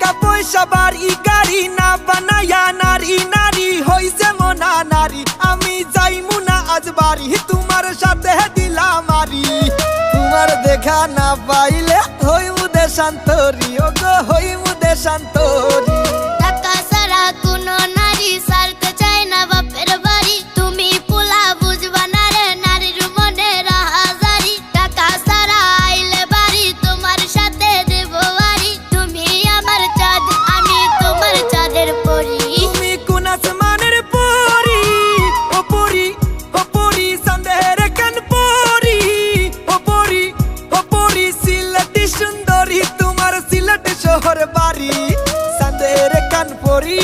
টাকা পয়সা বাড়ি গাড়ি না বানায়া নারী নারী হইছে মনা নারী আমি যাইমু না আজ বাড়ি তোমার সাথে দিলাম মারি তোমার দেখা না পাইলে হইমু দেশান্তরি ও গো হইমু দেশান্তরি টাকা ছাড়া কোনো নারী ছাড়তে চায় না বাপের বাড়ি তুমি পোলা বুঝবা না রে নারীর মনে রাহাজারি টাকা ছাড়া আইলে বাড়ি তোমার সাথে দেব বাড়ি তুমি আমার চাঁদ আমি তোমার চাঁদের পরি তুমি কোন আসমানের পরি ও পরি ও পরি সন্দেহের কান পরি ও পরি ও পরি সিলেটি সুন্দরী তোমার সিলেট শহর বাড়ি সন্দেহের কান পরি